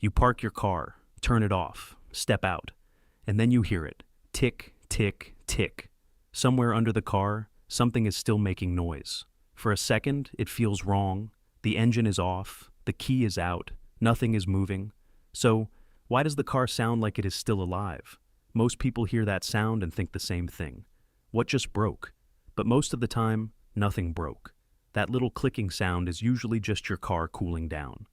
You park your car, turn it off, step out, and then you hear it. Tick, tick, tick. Somewhere under the car, something is still making noise. For a second, it feels wrong. The engine is off, the key is out, nothing is moving. So, why does the car sound like it is still alive? Most people hear that sound and think the same thing. What just broke? But most of the time, nothing broke. That little clicking sound is usually just your car cooling down.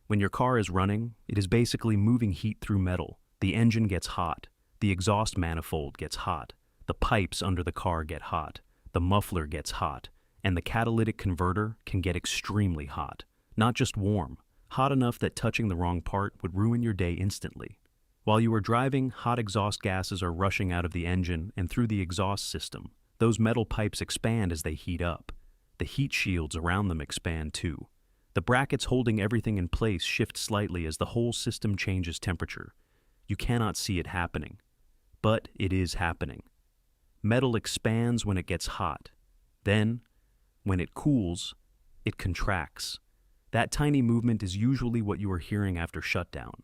When your car is running, it is basically moving heat through metal. The engine gets hot. The exhaust manifold gets hot. The pipes under the car get hot. The muffler gets hot. And the catalytic converter can get extremely hot. Not just warm. Hot enough that touching the wrong part would ruin your day instantly. While you are driving, hot exhaust gases are rushing out of the engine and through the exhaust system. Those metal pipes expand as they heat up. The heat shields around them expand too. The brackets holding everything in place shift slightly as the whole system changes temperature. You cannot see it happening, but it is happening. Metal expands when it gets hot. Then, when it cools, it contracts. That tiny movement is usually what you are hearing after shutdown.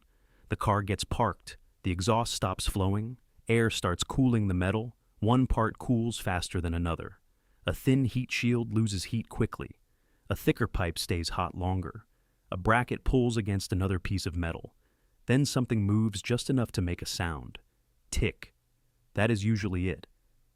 The car gets parked, the exhaust stops flowing, air starts cooling the metal, one part cools faster than another. A thin heat shield loses heat quickly. A thicker pipe stays hot longer. A bracket pulls against another piece of metal. Then something moves just enough to make a sound. Tick. That is usually it.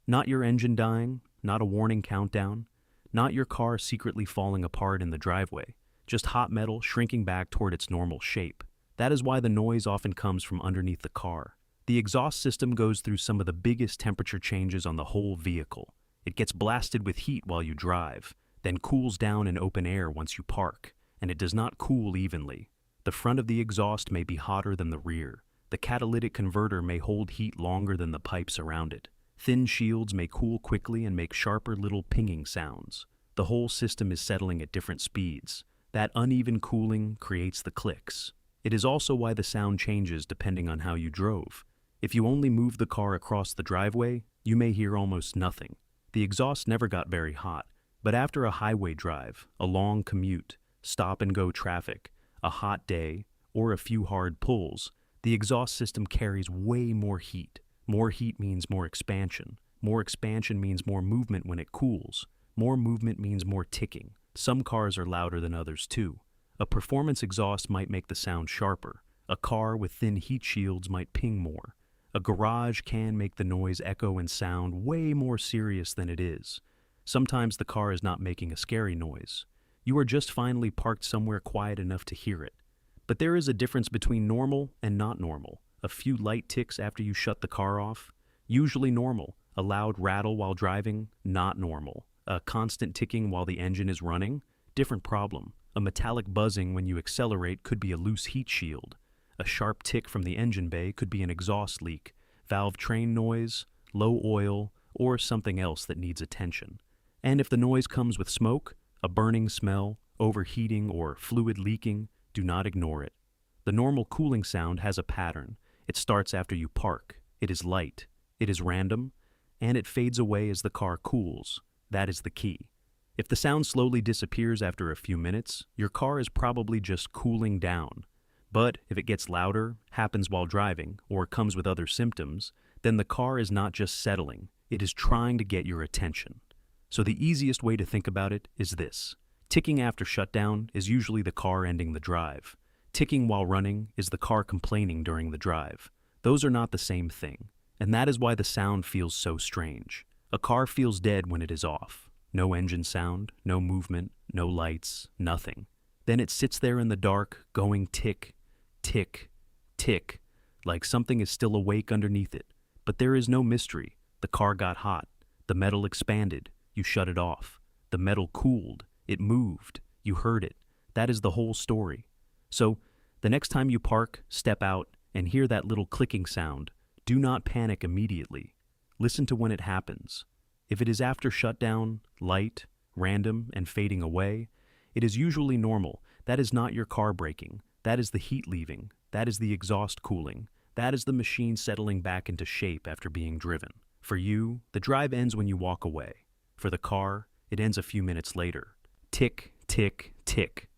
Not your engine dying, not a warning countdown, not your car secretly falling apart in the driveway, just hot metal shrinking back toward its normal shape. That is why the noise often comes from underneath the car. The exhaust system goes through some of the biggest temperature changes on the whole vehicle. It gets blasted with heat while you drive, then cools down in open air once you park, and it does not cool evenly. The front of the exhaust may be hotter than the rear. The catalytic converter may hold heat longer than the pipes around it. Thin shields may cool quickly and make sharper little pinging sounds. The whole system is settling at different speeds. That uneven cooling creates the clicks. It is also why the sound changes depending on how you drove. If you only move the car across the driveway, you may hear almost nothing. The exhaust never got very hot, but after a highway drive, a long commute, stop-and-go traffic, a hot day, or a few hard pulls, the exhaust system carries way more heat. More heat means more expansion. More expansion means more movement when it cools. More movement means more ticking. Some cars are louder than others too. A performance exhaust might make the sound sharper. A car with thin heat shields might ping more. A garage can make the noise echo and sound way more serious than it is. Sometimes the car is not making a scary noise. You are just finally parked somewhere quiet enough to hear it. But there is a difference between normal and not normal. A few light ticks after you shut the car off, usually normal. A loud rattle while driving, not normal. A constant ticking while the engine is running, different problem. A metallic buzzing when you accelerate could be a loose heat shield. A sharp tick from the engine bay could be an exhaust leak, valve train noise, low oil, or something else that needs attention. And if the noise comes with smoke, a burning smell, overheating, or fluid leaking, do not ignore it. The normal cooling sound has a pattern. It starts after you park. It is light. It is random. And it fades away as the car cools. That is the key. If the sound slowly disappears after a few minutes, your car is probably just cooling down. But if it gets louder, happens while driving, or comes with other symptoms, then the car is not just settling. It is trying to get your attention. So the easiest way to think about it is this. Ticking after shutdown is usually the car ending the drive. Ticking while running is the car complaining during the drive. Those are not the same thing, and that is why the sound feels so strange. A car feels dead when it is off. No engine sound, no movement, no lights, nothing. Then it sits there in the dark, going tick, tick, tick, like something is still awake underneath it. But there is no mystery. The car got hot. The metal expanded. You shut it off. The metal cooled. It moved. You heard it. That is the whole story. So, the next time you park, step out, and hear that little clicking sound, do not panic immediately. Listen to when it happens. If it is after shutdown, light, random, and fading away, it is usually normal. That is not your car breaking. That is the heat leaving. That is the exhaust cooling. That is the machine settling back into shape after being driven. For you, the drive ends when you walk away. For the car, it ends a few minutes later. Tick, tick, tick.